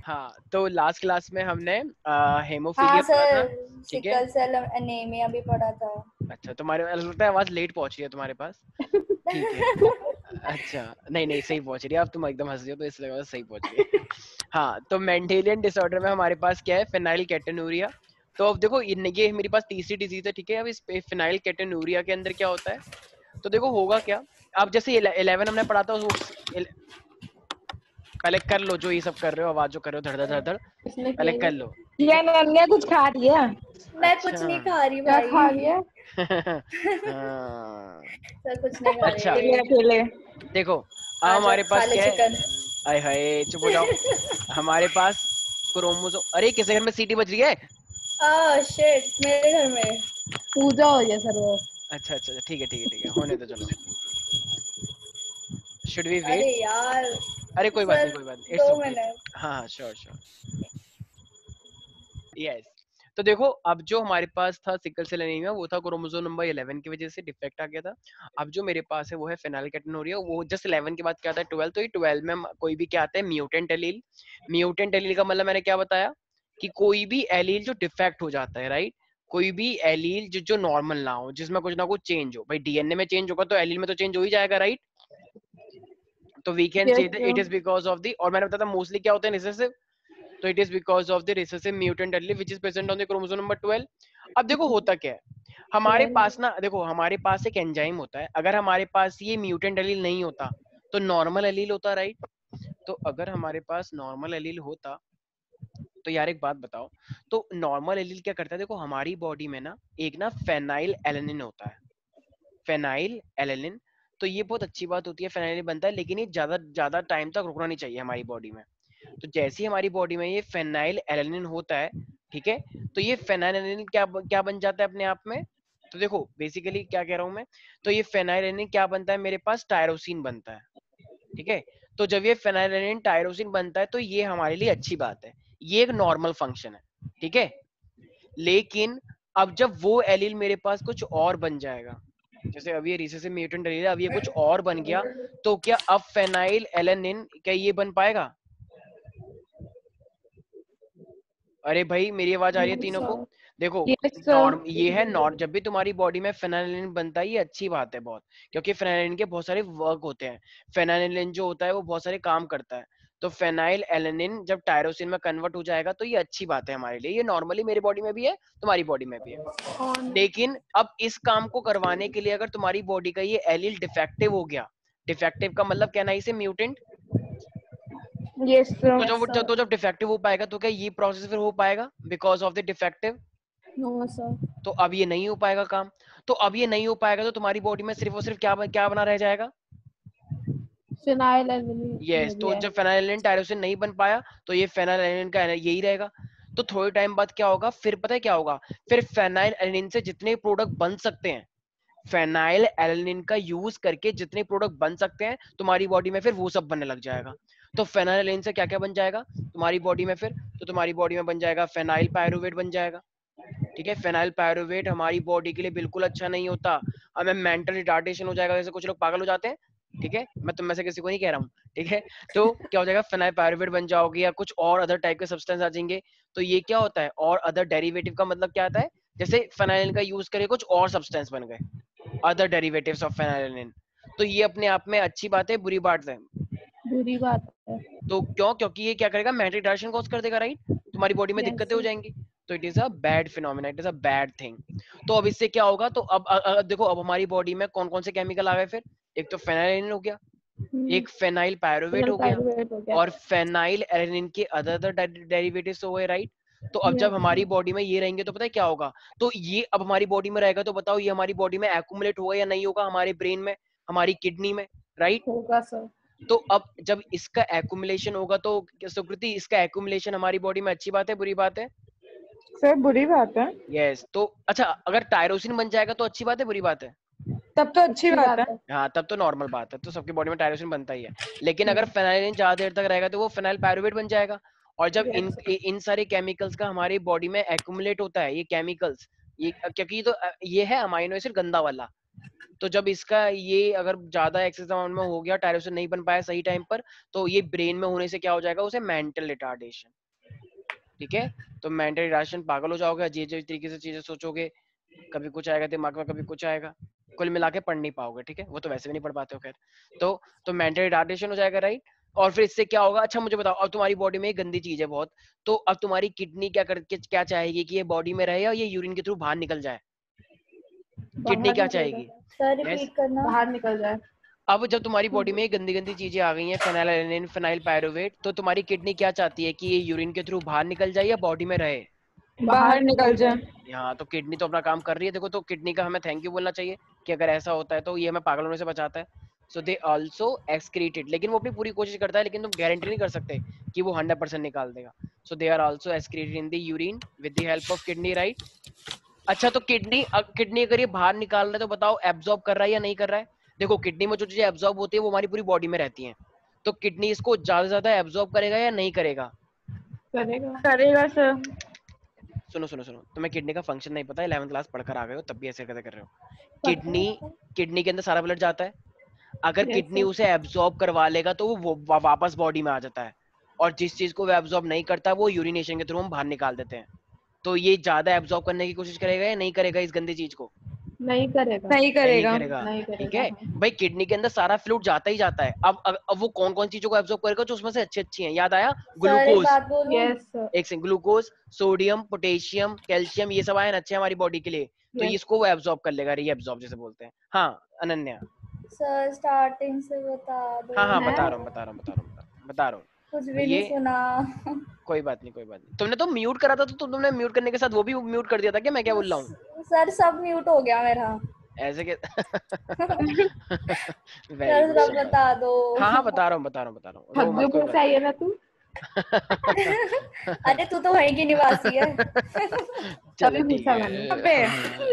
हाँ, तो last class में हमने हाँ हेमोफीलिया पढ़ा था, सर, ठीक है। सिकल सेल एनीमिया भी पढ़ा था। अच्छा, तुम्हारे लगता है आवाज लेट पहुंच रही है तुम्हारे पास, ठीक है। अच्छा, नहीं नहीं सही पहुंच रही है, अब तुम एकदम हंस रही हो तो इसलिए आवाज सही पहुंच रही है। हाँ, तो मेंडेलियन डिसऑर्डर में हमारे पास क्या है, फेनाइल केटोनूरिया। तो अब देखो ये मेरे पास तीसरी डिजीज है, ठीक है। अब इस फेनाइल केटोनूरिया के अंदर क्या होता है, तो देखो होगा क्या। अब जैसे 11 हमने पढ़ा था पहले कर लो जो ये सब कर रहे हो, आवाज जो कर रहे हो धड़ धड़ धड़, इसने पहले किया कर लो, ठीक ये है। अनन्या कुछ खा रही है। मैं कुछ अच्छा। नहीं खा रही क्या भाई। खा रही है? हाँ, सर कुछ नहीं खा अच्छा रही। अकेले अकेले। देखो, अब आ जाओ हमारे खा पास ले क्या है, चिकन। आय हाय चुप हो जाओ। हमारे पास क्रोमोसोम, अरे किसी घर में सीटी बज रही है। शिट, मेरे घर में। पूजा हो रही है सर वो। अच्छा अच्छा अच्छा, ठीक है ठीक है ठीक है, होने दो चलो। शुड वी अरे वेट? यार। अरे कोई बात नहीं सर कोई बात नहीं, इट्स 2 ओके इट्स, मिनट। हाँ हाँ श्योर श्योर, यस। तो देखो, अब जो हमारे पास था सिकल सेल एनीमिया, वो था क्रोमोसोम नंबर 11 की वजह से डिफेक्ट आ गया था। अब जो मेरे पास है वो है फेनिलकेटोनुरिया, वो जस्ट 11 के बाद क्या आता है 12। तो ये 12 में कोई भी क्या आता है, म्यूटेंट एलील। म्यूटेंट एलील का मतलब मैंने क्या बताया, कि कोई भी एलील जो डिफेक्ट हो जाता है, राइट। कोई भी एलील जो नॉर्मल ना हो, जिसमें कुछ ना कुछ चेंज हो। भाई डीएनए में चेंज होगा तो एलील में तो चेंज हो ही जाएगा, राइट। तो we can say it is because of the, और मैंने बताया था मोस्टली क्या होता है रिसेसिव। तो it is because of the recessive mutant allele which is present on the chromosome number 12। अब देखो होता क्या है, हमारे पास ना, देखो हमारे पास एक एंजाइम होता है, अगर हमारे पास ये म्यूटेंट एलील नहीं होता तो नॉर्मल एलील होता, राइट। तो अगर हमारे पास नॉर्मल एलील होता, तो यार एक बात बताओ, तो नॉर्मल एलील क्या करता है, देखो हमारी बॉडी में ना एक ना फेनाइल एलेनिन होता है, फेनाइल एलेनिन। तो ये बहुत अच्छी बात होती है, फेनाइल बनता है, लेकिन ये ज्यादा ज्यादा टाइम तक रुकना नहीं चाहिए हमारी बॉडी में। तो जैसे ही हमारी बॉडी में ये फेनाइल एलेनिन होता है, ठीक है, तो ये फेनाइल एलेनिन क्या क्या बन जाता है अपने आप में। तो देखो बेसिकली क्या कह रहा हूं मैं, तो ये फेनाइल एलेनिन क्या बनता है, मेरे पास टायरोसिन बनता है, ठीक है। तो जब ये फेनाइल एलेनिन टायरोसिन बनता है तो ये हमारे लिए अच्छी बात है, ये एक नॉर्मल फंक्शन है, ठीक है। लेकिन अब जब वो एलील मेरे पास कुछ और बन जाएगा, जैसे अब ये रिसेसिव म्यूटेंट एलील है, अब ये कुछ और बन गया, तो क्या अब फेनाइल एलेनिन क्या ये बन पाएगा। अरे भाई मेरी आवाज आ रही है तीनों को। देखो, यस नॉर्म सर। ये है नॉर्म, जब भी तुम्हारी बॉडी में फेनाइलिन बनता है ये अच्छी बात है बहुत, क्योंकि फेनाइलिन के बहुत सारे वर्क होते हैं। फेनाइलिन जो होता है वो बहुत सारे काम करता है। तो फेनाइल एलेनिन जब टायरोसिन में कन्वर्ट हो जाएगा तो ये अच्छी बात है हमारे लिए, ये नॉर्मली मेरी बॉडी में भी है, तुम्हारी बॉडी में भी है। लेकिन अब इस काम को करवाने के लिए अगर तुम्हारी बॉडी का ये एलील डिफेक्टिव हो गया, डिफेक्टिव का मतलब क्या, ना इसे म्यूटेंट। यस तो सर। जब डिफेक्टिव हो पाएगा तो क्या ये प्रोसेस फिर हो पाएगा because of the defective. No sir. तो अब ये नहीं हो पाएगा काम। तो अब ये नहीं हो पाएगा तो तुम्हारी बॉडी में सिर्फ और सिर्फ क्या क्या बना रह जाएगा। फिनाइल यस, तो एल्यूमिनियम। जब फेनाइलिन टायरोसिन नहीं बन पाया तो ये फेनाइलिन का यही रहेगा। तो थोड़े टाइम बाद क्या होगा, फिर पता है क्या होगा, फिर फेनाइल एलेनिन से जितने प्रोडक्ट बन सकते हैं, फेनाइल एलेनिन का यूज करके जितने प्रोडक्ट बन सकते हैं तुम्हारी बॉडी में, फिर वो सब बनने लग जाएगा। तो फेनाइल एलेनिन से क्या क्या बन जाएगा तुम्हारी बॉडी में फिर, तो तुम्हारी बॉडी में बन जाएगा फेनाइल पायरुवेट बन जाएगा, ठीक है। फेनाइल पायरुवेट हमारी बॉडी के लिए बिल्कुल अच्छा नहीं होता, हमें मेंटल रिटार्डेशन हो जाएगा, जैसे कुछ लोग पागल हो जाते हैं, ठीक है। मैं तुम में से किसी को नहीं कह रहा हूँ, ठीक है। तो क्या हो जाएगा, फेनाइल पायरुवेट बन जाओगे या कुछ और अदर टाइप के सब्सटेंस आ जाएंगे। तो ये क्या होता है, और अदर डेरिवेटिव का मतलब क्या आता है, जैसे फेनाइल का यूज करके कुछ और सब्सटेंस बन गए, अदर डेरिवेटिव्स ऑफ फेनाइलिन। तो ये अपने आप में अच्छी बात है बुरी बात है। बुरी बात है। तो क्यों, क्योंकि ये क्या करेगा, मेंटल रिटार्डेशन कॉज कर देगा, राइट। तुम्हारी बॉडी में यस दिक्कतें हो सर। जाएंगी। तो it is a bad phenomena, it is a bad thing. तो अब इससे क्या होगा, तो अब देखो अब हमारी बॉडी में कौन कौन से केमिकल आ गए फिर, एक तो फेनाइलिन हो गया, एक फेनाइल पायरुवेट फिनाइल हो गया, पायरुवेट हो गया। और फेनाइल एलेनिन के अदर डेरिवेटिव्स हो गए, राइट। तो अब जब यस हमारी सर। बॉडी में ये रहेंगे तो पता है क्या होगा, तो ये अब हमारी बॉडी में रहेगा तो बताओ ये हमारी बॉडी में एक्यूमुलेट होगा या नहीं होगा, हमारे ब्रेन में, हमारी किडनी में, राइट। होगा सर। तो अब जब इसका एक्यूमुलेशन होगा तो सुकृति, इसका एक्यूमुलेशन हमारी बॉडी में अच्छी बात है बुरी बात है। सर बुरी बात है। यस, तो अच्छा अगर टायरोसिन बन जाएगा तो अच्छी बात है बुरी बात है। तब तो अच्छी बात है। हाँ तब तो नॉर्मल बात है, तो सबकी बॉडी में टायरोसिन बनता ही है। लेकिन अगर यस। फेनाइलिन ज्यादा देर तक रहेगा तो वो फेनाइल पायरुवेट बन जाएगा। और जब इन यस। इन सारे केमिकल्स का हमारी बॉडी में एक्यूमुलेट होता है, ये केमिकल्स, ये क्योंकि ये तो ये है अमाइनो एसिड गंदा वाला, तो जब इसका ये अगर ज्यादा एक्सेस अमाउंट में हो गया, टायरोसिन नहीं बन पाया सही टाइम पर, तो ये ब्रेन में होने से क्या हो जाएगा, उसे मेंटल रिटार्डेशन। ठीक है, तो मेंटल रिटार्डेशन, पागल हो जाओगे, अजीब तरीके से चीजें सोचोगे, कभी कुछ आएगा दिमाग में, कभी कुछ आएगा, कुल मिला के पढ़ नहीं पाओगे। ठीक है, वो तो वैसे भी नहीं पढ़ पाते हो खैर। तो मेंटल रिटार्डेशन हो जाएगा, राइट। और फिर इससे क्या होगा, अच्छा मुझे बताओ, अब तुम्हारी बॉडी में एक गंदी चीज है बहुत, तो अब तुम्हारी किडनी क्या करके क्या चाहेगी कि ये बॉडी में रहे और ये यूरिन के थ्रू बाहर निकल जाए। किडनी बाहर क्या निकल जाए, चाहेगी? Sir yes. रिपीट करना। बाहर निकल जाए। अब जब तुम्हारी बॉडी में गंदी गंदी चीजें आ गई हैं, फेनाइलएलानाइन, फेनाइल पायरुवेट, तो तुम्हारी किडनी क्या चाहती है कि ये यूरिन के थ्रू बाहर निकल जाए या बॉडी में रहे? बाहर निकल जाए। हाँ, तो किडनी तो अपना काम कर रही है, देखो, तो किडनी का हमें थैंक यू बोलना चाहिए कि अगर ऐसा होता है तो ये हमें पागल होने से बचाता है। सो दे आल्सो एक्सक्रीटेड, लेकिन वो अपनी पूरी कोशिश करता है, लेकिन तुम गारंटी नहीं कर सकते कि वो 100% निकाल देगा। So they are also excreted in the urine with the help of kidney, right. अच्छा, तो किडनी अगर ये बाहर निकाल रहा है तो बताओ एब्जॉर्ब कर रहा है या नहीं कर रहा है? देखो, किडनी में जो चीजें एब्जॉर्ब होती है वो हमारी पूरी बॉडी में रहती हैं, तो किडनी इसको ज्यादा से ज्यादा एब्जॉर्ब करेगा या नहीं करेगा? करेगा, करेगा सर। सुनो सुनो सुनो, तुम्हें किडनी का फंक्शन नहीं पता, 11th क्लास पढ़कर आ गए हो तब भी ऐसे कैसे कर रहे हो? किडनी किडनी के अंदर सारा ब्लड जाता है, अगर Yes, किडनी sir. उसे एब्जॉर्ब करवा लेगा तो वो वापस बॉडी में आ जाता है, और जिस चीज को वो एब्जॉर्ब नहीं करता वो यूरिनेशन के थ्रू हम बाहर निकाल देते हैं। तो ये ज्यादा एब्जॉर्ब करने की कोशिश करेगा या नहीं करेगा इस गंदी चीज को? नहीं करेगा, नहीं नहीं करेगा। करेगा। नहीं ठीक करेगा। है हाँ। भाई, किडनी के अंदर सारा फ्लूइड जाता ही जाता है। अब वो कौन कौन चीजों को एब्जॉर्ब करेगा जो उसमें से अच्छी अच्छी हैं, याद आया? सर एक ग्लूकोज, बात बोलूं? Yes, sir. एक से ग्लूकोज, सोडियम, पोटेशियम, कैल्शियम, ये सब आयन अच्छे हैं हमारी बॉडी के लिए, तो Yes. इसको वो एब्जॉर्ब कर लेगा, रीएब्जॉर्ब जिसे बोलते हैं। हाँ अनन्या। सर स्टार्टिंग से बता दो। हाँ हाँ, हैं? बता रहा हूँ। कुछ तो भी ये नहीं सुना। कोई बात नहीं, कोई बात नहीं, तुमने तो म्यूट करा था, तो तुमने म्यूट करने के साथ वो भी म्यूट कर दिया था क्या? मैं क्या बोल रहा हूँ? सर सब म्यूट हो गया मेरा। ऐसे के वेरी सर गुड, सब बता दो। हाँ हाँ, बता रहा हूँ रो मत, कोई हकजोपुर से आई है ना तू? अरे तू तो वहीं की निवासी है। चलो तभी ठीक पूछा है। मैंने। अबे,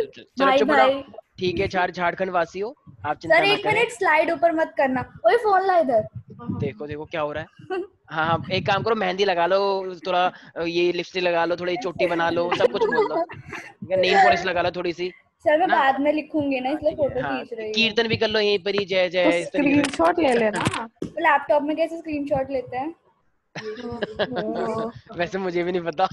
चलो भाई चुप हो जाओ। भाई। ठीक है, झारखंड वासी हो, आप चिंता सर ना एक करें। मिनट स्लाइड ऊपर मत करना। ओए फोन ला इधर। देखो देखो क्या हो रहा है। हाँ हाँ, एक काम करो, मेहंदी लगा लो थोड़ा, ये लिपस्टिक लगा लो, थोड़ी चोटी बना लो, सब कुछ बोल दो, नेल पॉलिश लगा लो थोड़ी सी सर मैं ना। बाद में लिखूंगी ना, हाँ इसलिए ठीक है, फोटो हाँ खींच रही हूँ। कीर्तन भी कर लो यहीं पर ही, जय तो जय, इस तरीके से। स्क्रीनशॉट ले लेना। लैपटॉप में कैसे स्क्रीनशॉट लेते हैं? ओहो। वैसे मुझे भी नहीं पता।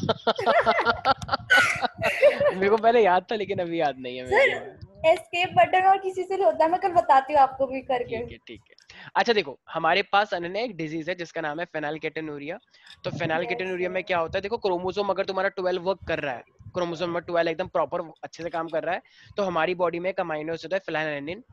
मेरे को पहले याद था लेकिन अभी याद नहीं है मेरे सर को। एस्केप बटन और किसी से होता है, मैं कल बताती हूँ आपको भी करके। ठीक है। अच्छा देखो, हमारे पास अनन्या एक डिजीज है जिसका नाम है फेनाइलकेटोनुरिया। तो फेनाइलकेटोनुरिया में क्या होता है, देखो, क्रोमोसोम अगर तुम्हारा 12 वर्क कर रहा है, क्रोमोसोम नंबर 12 एकदम प्रॉपर अच्छे से काम कर रहा है, तो हमारी बॉडी में एक अमाइनो एसिड है फेनाइलएलानिन।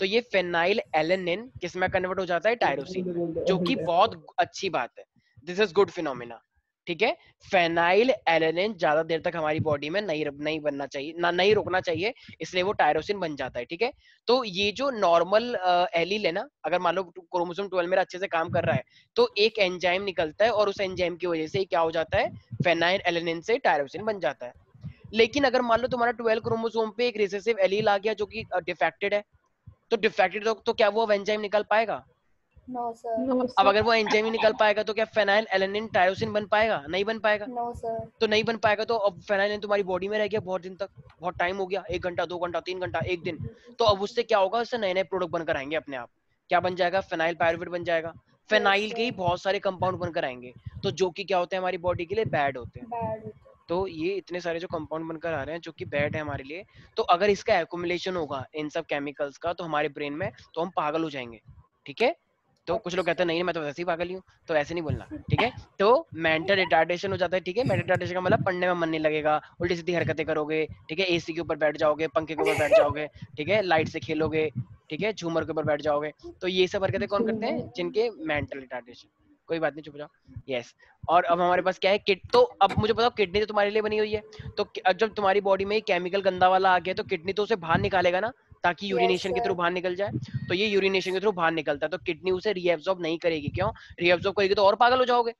तो ये फेनाइल एलानिन किस में कन्वर्ट हो जाता है? टायरोसिन में, जो कि बहुत अच्छी बात है, दिस इज गुड फिनोमिना। ठीक है, फेनाइल एलानिन ज्यादा देर तक हमारी बॉडी में नहीं बनना चाहिए, नहीं रुकना चाहिए, इसलिए वो टायरोसिन बन जाता है। ठीक है, तो ये जो नॉर्मल एलील है ना, अगर मान लो क्रोमोसोम 12 मेरा अच्छे से काम कर रहा है, तो एक एंजाइम निकलता है और उस एंजाइम की वजह से क्या हो जाता है, फेनाइल एलानिन से टायरोसिन बन जाता है। लेकिन अगर मान लो तुम्हारा 12 क्रोमोसोम पे एक रिसेसिव एलील आ गया जो कि डिफेक्टेड है, तो डिफेक्टेड तो क्या वो एंजाइम निकल पाएगा? No sir. नो अब सर। अगर वो एंजाइम ही निकल पाएगा तो क्या फेनाइल एलानिन टायरोसिन बन पाएगा? नहीं बन पाएगा। No sir. तो नहीं बन पाएगा, तो अब फेनाइल तुम्हारी बॉडी में रह गया बहुत दिन तक, बहुत टाइम हो गया, 1 घंटा 2 घंटा 3 घंटा 1 दिन, तो अब उससे क्या होगा, उससे नए नए प्रोडक्ट बनकर आएंगे अपने आप। क्या बन जाएगा? फेनाइल पायरुवेट बन जाएगा। फेनाइल के ही बहुत सारे कंपाउंड बनकर आएंगे, तो जो कि क्या होते हैं, हमारी बॉडी के लिए बैड होते हैं। बैड। तो ये इतने सारे जो कंपाउंड बनकर आ रहे हैं जो कि बैड है हमारे लिए, तो अगर इसका एक्युमुलेशन होगा इन सब केमिकल्स का तो हमारे ब्रेन में, तो हम पागल हो जाएंगे। ठीक है, तो कुछ लोग कहते हैं नहीं मैं तो वैसे ही पागल ही हूँ, तो ऐसे नहीं बोलना। ठीक है, तो मेंटल रिटार्डेशन हो जाता है। ठीक है, मेंटल रिटार्डेशन का मतलब पढ़ने में मन नहीं लगेगा, उल्टी सीधी हरकतें करोगे, ठीक है, एसी के ऊपर बैठ जाओगे, पंखे के ऊपर बैठ जाओगे, ठीक है, लाइट से खेलोगे, ठीक है, झूमर के ऊपर बैठ जाओगे। तो ये सब हरकतें कौन करते हैं? जिनके मेंटल रिटार्डेशन। कोई बात नहीं, चुप जाओ। यस। और अब हमारे पास क्या है, किड, तो अब मुझे बताओ, किडनी तो तुम्हारे लिए बनी हुई है, तो जब तुम्हारी बॉडी में केमिकल गंदा वाला आ गया तो किडनी तो उसे बाहर निकालेगा ना, ताकि यूरिनेशन के थ्रू बाहर निकल जाए। तो ये यूरिनेशन के थ्रू बाहर निकलता है, तो किडनी उसे रीएब्सॉर्ब नहीं करेगी। क्यों? रीएब्सॉर्ब करेगी तो और पागल हो जाओगे,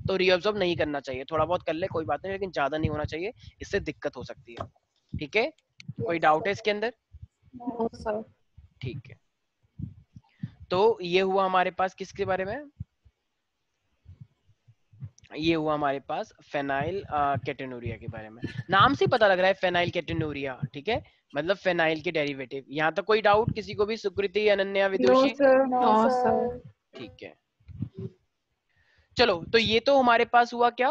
तो रीएब्सॉर्ब नहीं करना चाहिए। थोड़ा बहुत कर ले कोई बात नहीं, लेकिन ज्यादा नहीं होना चाहिए, इससे दिक्कत हो सकती है। ठीक है, कोई डाउट है इसके अंदर? No sir. ठीक है, तो ये हुआ हमारे पास किसके बारे में, ये हुआ हमारे पास फेनाइल केटोनूरिया के बारे में। नाम से पता लग रहा है फेनाइल केटोनूरिया, ठीक है, मतलब फेनाइल के डेरिवेटिव। यहाँ तक कोई डाउट किसी को भी? Sukriti, Ananya, no Vidushi? Sir. No no sir. Sir. ठीक है, चलो तो ये तो हमारे पास हुआ क्या,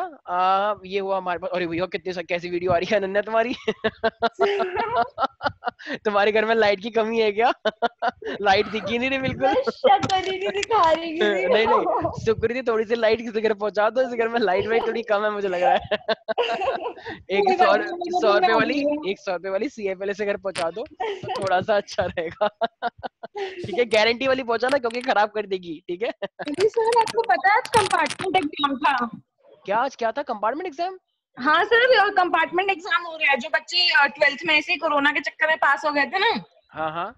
ये हुआ हमारे पास। अरे भैया कितनी कैसी वीडियो आ रही है अनन्या तुम्हारी। तुम्हारे घर में लाइट की कमी है क्या? लाइट दिखी नहीं रही बिल्कुल। मैं शक्ल ही नहीं दिखा रही किसी नहीं नहीं, को। सुकृति थोड़ी सी लाइट किसी घर पहुंचा दो, इस घर में लाइट वाइट थोड़ी कम है मुझे लग रहा है। एक कोई सौ बात नहीं, मुझे सौ तो रुपए मैं वाली, अभी हूँ। 100 रुपए वाली CFL से घर पहुंचा दो तो थोड़ा सा अच्छा रहेगा। ठीक है, गारंटी वाली पहुंचाना क्योंकि खराब कर देगी, ठीक है। जी सर, आपको पता है आज कंपार्टमेंट एग्जाम था? क्या आज क्या था? Compartment exam? हाँ सर, कंपार्टमेंट एग्जाम हो रहा है। जो बच्चे 12th में ऐसे ही कोरोना के चक्कर में पास हो गए थे ना, हाँ हाँ,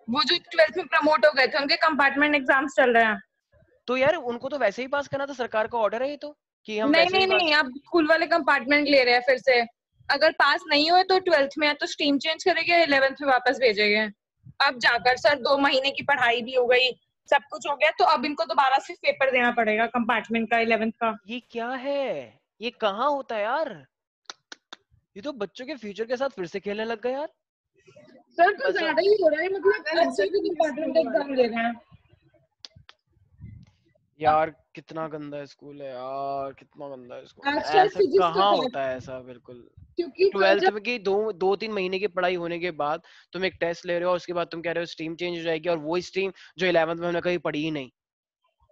वो जो 12th में प्रमोट हो गए थे, उनके कंपार्टमेंट एग्जाम्स चल रहे हैं। तो यार उनको तो वैसे ही पास करना था, सरकार का ऑर्डर है ये तो कि हम नहीं वैसे नहीं भी पास। नहीं, अब स्कूल वाले कंपार्टमेंट ले रहे हैं फिर से। अगर पास नहीं हुए तो 12th में या तो स्ट्रीम चेंज करेंगे, 11th में वापस भेजेंगे। अब जाकर सर 2 महीने की पढ़ाई भी हो गई, सब कुछ हो गया, तो अब इनको दोबारा से पेपर देना पड़ेगा कंपार्टमेंट का 11th का। ये क्या है? ये कहाँ होता है यार? ये तो बच्चों के फ्यूचर के साथ फिर से खेलने लग गए यार। सर तो मजा। ज्यादा ही हो रहा है, मतलब अच्छे भी कंपार्टमेंट एग्जाम ले रहे हैं। यार कितना गंदा स्कूल है यार, कितना गंदा स्कूल है, अच्छा ऐसा फिजिक्स का कहाँ टेस्ट, होता है ऐसा बिल्कुल। क्योंकि ट्वेल्थ जब में की दो तीन महीने की पढ़ाई होने के बाद तुम एक टेस्ट ले रहे हो, उसके बाद तुम कह रहे हो स्ट्रीम चेंज हो जाएगी, और वो स्ट्रीम जो 11th में हमने कभी पढ़ी ही नहीं,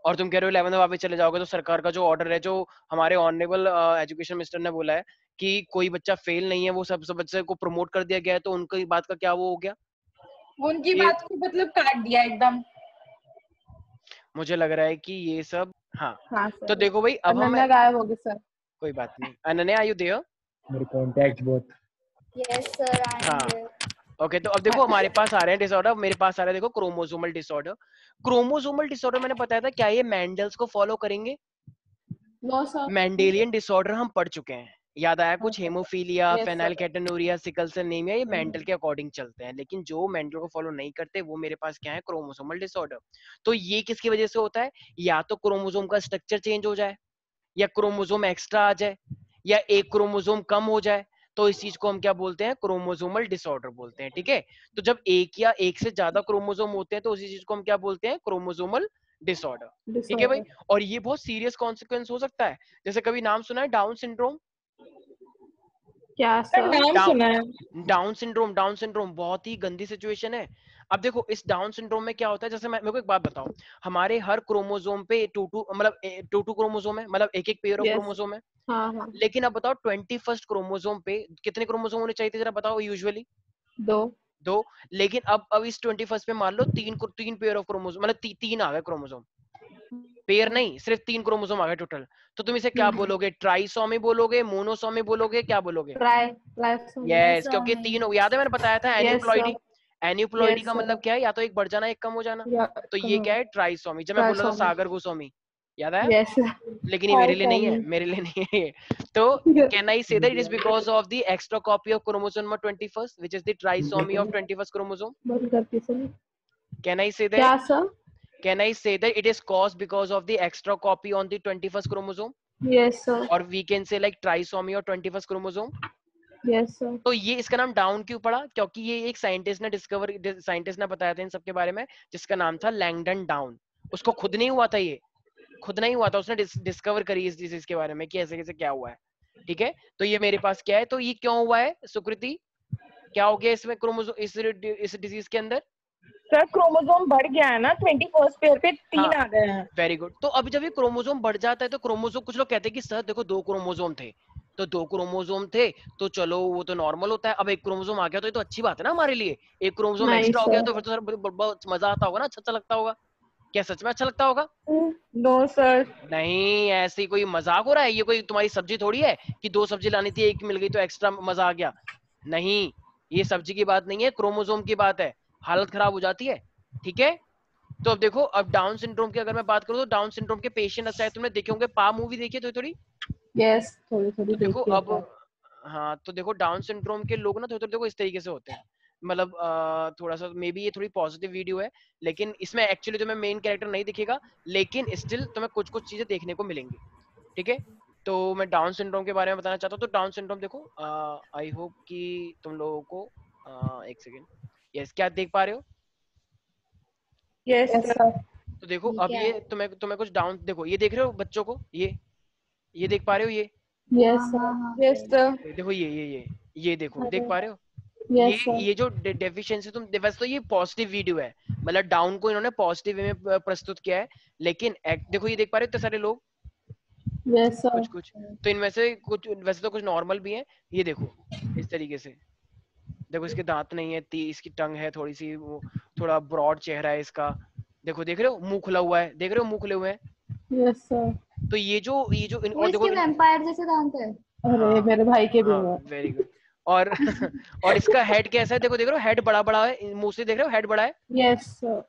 और तुम कह रहे हो 11th में वापस चले जाओगे। तो सरकार का जो ऑर्डर है, जो हमारे ऑनरेबल एजुकेशन मिनिस्टर ने बोला है कि कोई बच्चा फेल नहीं है, वो सब बच्चे को प्रमोट कर दिया गया है, तो उनकी बात का क्या वो हो गया? उनकी ये बात को मतलब काट दिया एकदम। मुझे लग रहा है कि ये सब, हाँ। हाँ तो सर, देखो भाई, अब हम, अनन्या गायब होगी सर। कोई बात नहीं, अनन्या आर यू देयर? मेरे कॉन्टैक्ट बहुत। यस सर, आई एम हाँ, देयर। ओके। तो अब देखो हमारे पास आ रहे हैं डिसऑर्डर, मेरे पास आ रहा है देखो क्रोमोसोमल डिसऑर्डर। क्रोमोसोमल डिसऑर्डर मैंने बताया था, क्या ये मेंडल्स को फॉलो करेंगे? No sir. मेंडेलियन डिसऑर्डर हम पढ़ चुके हैं, याद आया कुछ? हाँ haemophilia, yes sir. Phenylketonuria, sickle cell anaemia, ये मेंडल के अकॉर्डिंग चलते हैं। लेकिन जो मेंडल को फॉलो नहीं करते वो मेरे पास क्या है? Chromosomal disorder. तो ये किसकी वजह से होता है? या तो क्रोमोसोम का स्ट्रक्चर चेंज हो जाए, या क्रोमोसोम एक्स्ट्रा आ जाए, या एक क्रोमोसोम कम हो जाए, तो इस चीज को हम क्या बोलते हैं? क्रोमोसोमल डिसऑर्डर बोलते हैं, ठीक है। तो जब एक या एक से ज्यादा क्रोमोसोम होते हैं तो उसी चीज को हम क्या बोलते हैं? क्रोमोसोमल डिसऑर्डर, ठीक है भाई। डिसऑर्डर। और ये बहुत सीरियस कॉन्सिक्वेंस हो सकता है, जैसे कभी नाम सुना है डाउन सिंड्रोम? क्या सर सर? नाम सुना है। डाउन सिंड्रोम बहुत ही गंदी सिचुएशन है। अब देखो इस डाउन सिंड्रोम में क्या होता है, जैसे मैं मेरे को एक बात बताओ, हमारे हर क्रोमोसोम पे टू टू क्रोमोसोम है, मतलब एक एक पेयर ऑफ यस। क्रोमोसोम है। हाँ हाँ। लेकिन अब बताओ 21st क्रोमोसोम पे कितने क्रोमोसोम होने चाहिए थे, जरा बताओ यूजुअली? 2। दो। लेकिन अब इस 21st पे मान लो तीन पेयर ऑफ क्रोमोसोम, मतलब तीन आ गए क्रोमोसोम, पेयर नहीं, सिर्फ 3 क्रोमोसोम आ गए टोटल। तो तुम इसे क्या बोलोगे? ट्राइसोमी बोलोगे, मोनोसोमी बोलोगे, क्या बोलोगे? ट्राइसोमी। यस, क्योंकि ट्राइसोमी। तीन, याद है मैंने बताया था yes aneuploidy. Sir. Aneuploidy yes का सर। मतलब क्या है? या तो एक बढ़ जाना, एक कम हो जाना। या तो ये क्या है? ट्राइसोमी। जब मैं बोल रहा था ट्राइसोमी। सागर गोस्वामी, याद आया? यस। लेकिन ये मेरे लिए नहीं है, ट्राइसोमी। मेरे लिए नहीं है ये। तो can I say that it is because of the extra copy of chromosome number 21st which is the trisomy of 21st chromosome? बंद करती सर। कैन आई से क्या that? Sir? Can I say that it is caused because of the extra copy on the 21st chromosome? Yes sir. or we can say like trisomy or 21st chromosome? Yes sir. तो ये इसका नाम down क्यों पड़ा? क्योंकि ये एक scientist ने बताया था इन सबके बारे में, जिसका नाम था लैंगडन डाउन। उसको खुद नहीं हुआ था, ये खुद नहीं हुआ था, उसने डिस्कवर करी इस डिजीज के बारे में कि ऐसे कैसे क्या हुआ है, ठीक है। तो ये मेरे पास क्या है, तो ये क्यों हुआ है सुकृति? क्या हो गया इसमें क्रोमोसोम, इस डिजीज के अंदर? सर क्रोमोसोम बढ़ गया है ना, 21st पेयर पे 3 हाँ, आ गए हैं। Very good. तो अब जब ये क्रोमोसोम बढ़ जाता है तो क्रोमोसोम, कुछ लोग कहते हैं कि सर देखो 2 क्रोमोसोम थे, तो 2 क्रोमोसोम थे तो चलो वो तो नॉर्मल होता है, अब एक क्रोमोसोम आ गया तो ये तो अच्छी बात है ना हमारे लिए। एक क्रोमोसोम नहीं एक्स्ट्रा हो गया सर। तो फिर तो सर बहुत मजा आता होगा ना, अच्छा अच्छा लगता होगा। क्या सच में अच्छा लगता होगा? No sir. नहीं, ऐसी कोई मजाक हो रहा है? ये कोई तुम्हारी सब्जी थोड़ी है कि 2 सब्जी लानी थी, एक मिल गई तो एक्स्ट्रा मजा आ गया। नहीं, ये सब्जी की बात नहीं है, क्रोमोसोम की बात है, हालत खराब हो जाती है, ठीक है। तो अब देखो, अब डाउन सिंड्रोम की अगर मैं बात करूं तो डाउन सिंड्रोम के पेशेंट, अच्छा तुमने देखे होंगे, पा मूवी देखी है थोड़ी थोड़ी? यस, थोड़ी थोड़ी तो देखो देखिए अब, सर। हाँ तो देखो डाउन सिंड्रोम के लोग ना थोड़ी थोड़ी देखो इस तरीके से होते हैं, मतलब थोड़ा सा मे बी ये थोड़ी पॉजिटिव वीडियो है, लेकिन इसमें एक्चुअली तुम्हें मेन कैरेक्टर नहीं दिखेगा, लेकिन स्टिल तुम्हें कुछ कुछ चीजें देखने को मिलेंगी, ठीक है। तो मैं डाउन सिंड्रोम के बारे में बताना चाहता हूँ। तो डाउन सिंड्रोम देखो, आई होप कि तुम लोगों को एक सेकेंड, यस, क्या देख पा रहे हो? Yes yes sir. सर। तो देखो ये अब क्या ये है? तुम्हें कुछ डाउन, देखो ये देख रहे हो बच्चों को, ये देख पा रहे हो? ये यस हाँ सर। हाँ हाँ यस सर। सर। देखो ये देखो, देख पा रहे हो? Yes sir. ये जो डेफिशिएंसी तुम, वैसे तो ये पॉजिटिव वीडियो है, मतलब डाउन को इन्होंने पॉजिटिव वे में प्रस्तुत किया है, लेकिन देखो ये देख पा रहे हो इतने सारे लोग, यस सर। कुछ कुछ, तो इनमें से कुछ वैसे तो कुछ नॉर्मल भी है। ये देखो इस तरीके से, देखो इसके दांत नहीं है, इसकी टंग है थोड़ी सी, वो थोड़ा ब्रॉड चेहरा है इसका, देखो देख रहे हो मुंह खुला हुआ है, देख रहे हो मुंह खुले हुए हैं। Yes sir. तो ये जो वो और देखो इसके वैम्पायर जैसे दांत है। अरे हाँ मेरे भाई के भी हाँ, हुआ। Very good. और और इसका हेड कैसा है, देखो देख रहे हो, हेड बड़ा बड़ा है, मुंह से देख रहे हो हेड बड़ा है। Yes sir.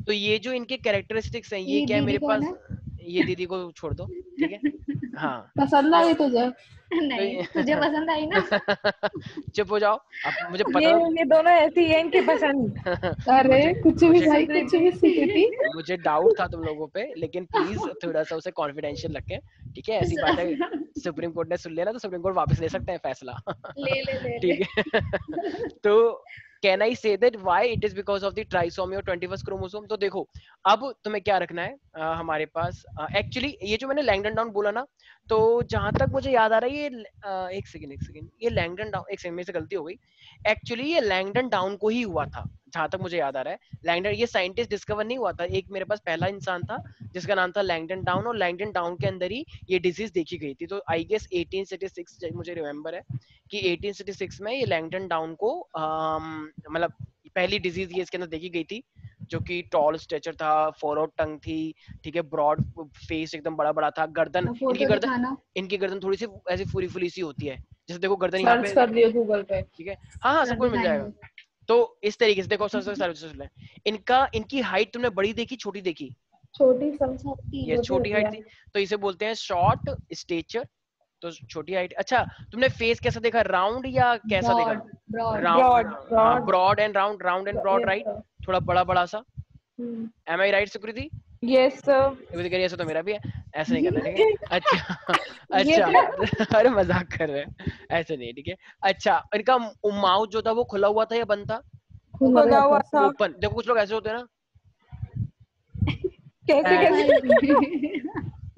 तो ये जो इनके कैरेक्टरिस्टिक्स हैं, ये ये क्या है दीदी मेरे कौन पास, है? ये दीदी को छोड़ दो, ठीक है। हाँ पसंद आई तुझे? नहीं, तुझे पसंद आई ना? चुप हो जाओ, अब मुझे पता ये दोनों ऐसे ही हैं, इनके पसंद। अरे मुझे कुछ भी मुझे भाई, कुछ भी सीखी थी। मुझे डाउट था तुम लोगों पे, लेकिन प्लीज थोड़ा सा उसे कॉन्फिडेंशियल रखें, ठीक है। ऐसी बात है, सुप्रीम कोर्ट ने सुन लिया ना, तो सुप्रीम कोर्ट वापस ले सकते हैं फैसला। ले ले ले ले। ठीक है। तो can I say that why it is because of the trisomy और 21st क्रोमोसोम। तो देखो अब तुम्हें क्या रखना है, हमारे पास एक्चुअली ये जो मैंने लैंगडन डाउन बोला ना, तो जहां तक मुझे याद आ रहा है, ये एक सेकंड, ये लैंगडन डाउन, एक सेकंड मेरे से गलती हो गई, एक्चुअली ये लैंगडन डाउन को ही हुआ था, जहां तक मुझे याद आ रहा है। लैंगडन, ये साइंटिस्ट डिस्कवर नहीं हुआ था, एक मेरे पास पहला इंसान था जिसका नाम था लैंगडन डाउन, और लैंगडन डाउन के अंदर ही ये डिजीज देखी गई थी। तो आई गेस 1866, मुझे रिमेम्बर है कि 1866 में ये लैंगडन डाउन को मतलब पहली डिजीज ये इसके अंदर देखी गई थी, जो कि टॉल स्ट्रेचर था, फोरआउट टंग थी, ठीक है, ब्रॉड फेस एकदम बड़ा बड़ा था, गर्दन, फोटो दिखाना। इनकी गर्दन थोड़ी सी ऐसी फूली फूली सी होती है, जैसे देखो गर्दन यहाँ सर्च पे, कर लियो गूगल पे। ठीक है। हाँ हाँ, सब कुछ मिल जाएगा। तो इस तरीके से देखो, सर इनका, इनकी हाइट तुमने बड़ी देखी छोटी देखी? छोटी ये छोटी हाइट थी, तो इसे बोलते हैं शॉर्ट स्टेचर, तो छोटी हाइट। अच्छा, तुमने फेस कैसा देखा, राउंड या कैसा देखा? Broad. Round, broad and round, round and broad, right, थोड़ा बड़ा बड़ा सा। Am I right Sukriti? Yes sir. Sukriti कह रही है ऐसा तो मेरा भी है, ऐसा नहीं करना, ठीक है। अच्छा अच्छा, अरे मजाक कर रहे हैं, ऐसे नहीं, ठीक है। अच्छा, इनका माउथ जो था वो खुला हुआ था या बंद था? खुला हुआ था। ओपन, देखो कुछ लोग ऐसे होते हैं ना, कैसे कैसे?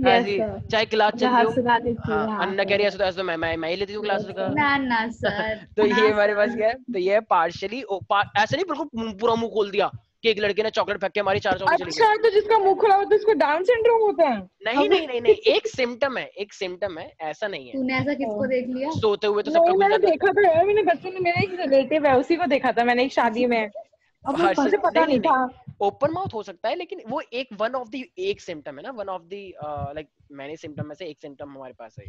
ऐसे, चाहे क्लास चल रही हो। हाँ, हाँ, अन्ना कह रही है ऐसा, तो ऐसा तो मैं ही लेती हूँ क्लास का। ना ना सर। तो ये हमारे पास क्या है, तो ये पार्शियली, ऐसे नहीं बिल्कुल पूरा मुंह खोल दिया कि एक लड़के ने चॉकलेट फेंक के हमारी 4 चॉकलेट चली अच्छा, तो जिसका मुंह खुला होता है उसको डाउन सिंड्रोम होता है? गई। नहीं, एक सिम्टम है, एक सिम्टम है, ऐसा नहीं है। तूने ऐसा किसको देख लिया? सोते हुए तो सबका नहीं, खुल मैंने जाता है। देखा था यार, मैंने बचपन में, मेरा एक रिलेटिव है, उसी को देखा था मैंने एक शादी में। अब मुझे पता नहीं था। ओपन माउथ हो सकता है, लेकिन वो एक वन ऑफ द एक सिम्टम है ना, one of the like many symptom में से एक सिम्टम हमारे पास है।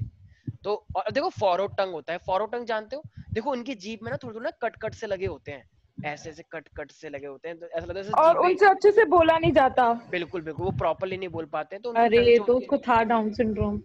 तो और देखो फॉरवर्ड टंग होता है, फॉरवर्ड टंग जानते हो, देखो उनकी जीभ में ना थोड़े थोड़े ना कट कट से लगे होते हैं, ऐसे ऐसे कट कट से लगे होते हैं, तो ऐसा लगता है जैसे और जीभ में, उनसे अच्छे से बोला नहीं जाता। बिल्कुल बिल्कुल, वो प्रॉपर्ली नहीं बोल पाते, तो उनकी अरे टंग ये जो तो होती है, उसको था डाउन सिंड्रोम।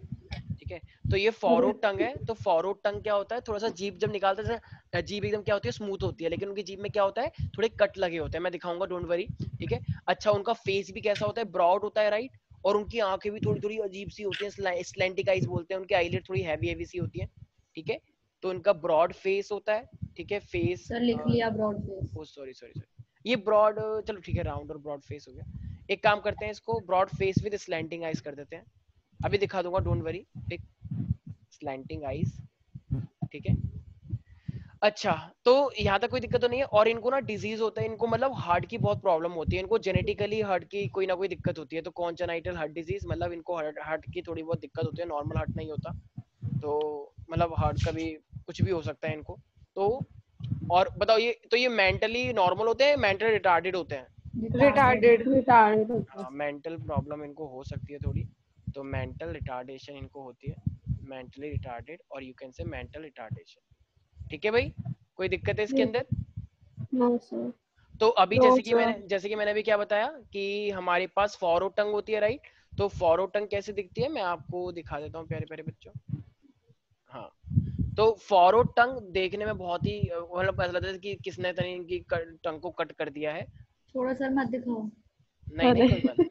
ठीक है। तो ये फॉरवर्ड टंग है, तो फॉरवर्ड टंग क्या होता है, थोड़ा सा जीभ जब निकालते हैं, जीभ एकदम क्या होती है, स्मूथ होती है, लेकिन उनकी जीभ में क्या होता है, थोड़े कट लगे होते हैं, मैं दिखाऊंगा, डोंट वरी, ठीक है। अच्छा, उनका फेस भी कैसा होता है, ब्रॉड होता है, राइट, और उनकी आंखें भी थोड़ी थोड़ी अजीब सी होती हैं, स्लैंटिक आईज बोलते हैं, उनकी आईलिड थोड़ी हैवी हैवी सी होती है, ठीक है। तो उनका ब्रॉड फेस होता है, ठीक है, फेस, सर लिख लिया ब्रॉड फेस। ओ सॉरी सॉरी सॉरी, ये ब्रॉड, चलो ठीक है, राउंड और ब्रॉड फेस हो गया। एक काम करते हैं, इसको broad face with slanting eyes कर देते हैं, अभी दिखा दूंगा, डोंट वरी, एक स्लैंटिंग आईज, ठीक है। अच्छा, तो यहाँ तक कोई दिक्कत तो नहीं है, और इनको ना डिजीज होता है, इनको मतलब हार्ट की बहुत प्रॉब्लम होती है, इनको जेनेटिकली हार्ट की कोई ना कोई दिक्कत होती है, तो कॉन्जेनाइटल हार्ट डिजीज, मतलब इनको हार्ट की थोड़ी बहुत दिक्कत होती है, नॉर्मल हार्ट नहीं होता, तो मतलब हार्ट का भी कुछ भी हो सकता है इनको। तो और बताओ, ये मेंटली नॉर्मल होते हैं, मेंटली रिटार्डेड होते हैं? रिटार्डेड। मेंटल प्रॉब्लम इनको हो सकती है थोड़ी, तो मेंटल रिटार्डेशन इनको होती है, मेंटली रिटार्डेड, और you can say mental retardation, ठीक है भाई, कोई दिक्कत है इसके अंदर? No sir. तो अभी जैसे कि मैंने अभी क्या बताया कि हमारे पास फॉरवर्ड टंग होती है, राइट, तो फॉरवर्ड टंग कैसे दिखती है, मैं आपको दिखा देता हूँ प्यारे प्यारे बच्चों। हाँ, तो फॉरवर्ड टंग देखने में बहुत ही मतलब ऐसा लगता है कि किसने इनकी टंग को कट कर दिया है। थोड़ा सर मत दिखाओ। नहीं कोई बात नहीं।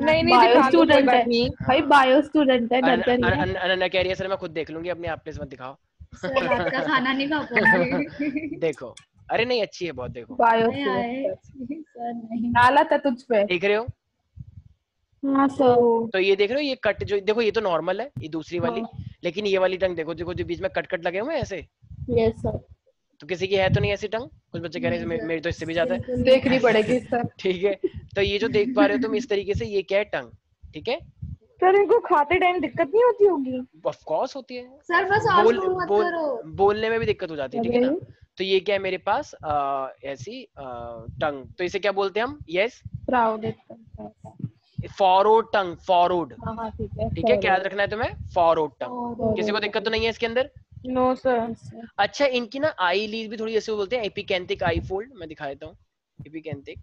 नहीं नहीं बायो दिखा दो, कोई स्टूडेंट बात है नहीं। भाई, बायो स्टूडेंट है, डरता नहीं है। अनन्या कह रही है सर मैं खुद देख लूंगी, अपने आप प्लीज मत दिखाओ। सर रात का खाना नहीं खा पाऊंगी। देखो, अरे नहीं अच्छी है बहुत, देखो बायो नहीं आए स्टूडेंट सर नहीं। हालत है तुझ पे। देख रहे हो? हाँ सर। तो ये देख रहे हो, ये कट जो देखो ये तो नॉर्मल है, ये दूसरी वाली, हाँ। लेकिन ये वाली टंग देखो, देखो जो बीच में कट कट लगे हुए हैं ऐसे, यस सर। तो किसी की है तो नहीं ऐसी टंग? कुछ बच्चे कह रहे हैं नहीं मेरी तो इससे भी ज्यादा है। बिल्कुल नहीं। देखनी पड़ेगी सर। ठीक है, तो ये जो देख पा रहे हो तुम इस तरीके से, ये क्या है? टंग। ठीक है, सर इनको खाते टाइम दिक्कत नहीं होती होगी? ऑफ कोर्स होती है, सर बस बोल आंसू मत बोल करो। बोलने में भी दिक्कत हो जाती है, ठीक है ना? अरे तो ये क्या है मेरे पास? ऐसी टंग, तो इसे क्या बोलते हैं हम? Yes, proud. फॉरवर्ड टंग, फॉरवर्ड। हाँ हाँ ठीक है। ठीक है, क्या याद रखना है तुम्हें? Forward tongue. और किसी को दिक्कत तो नहीं है इसके अंदर? No sir. अच्छा, इनकी ना आई लीज भी थोड़ी ऐसे बोलते हैं, एपिकेंथिक आई फोल्ड, मैं दिखा देता हूँ। एपिकेंथिक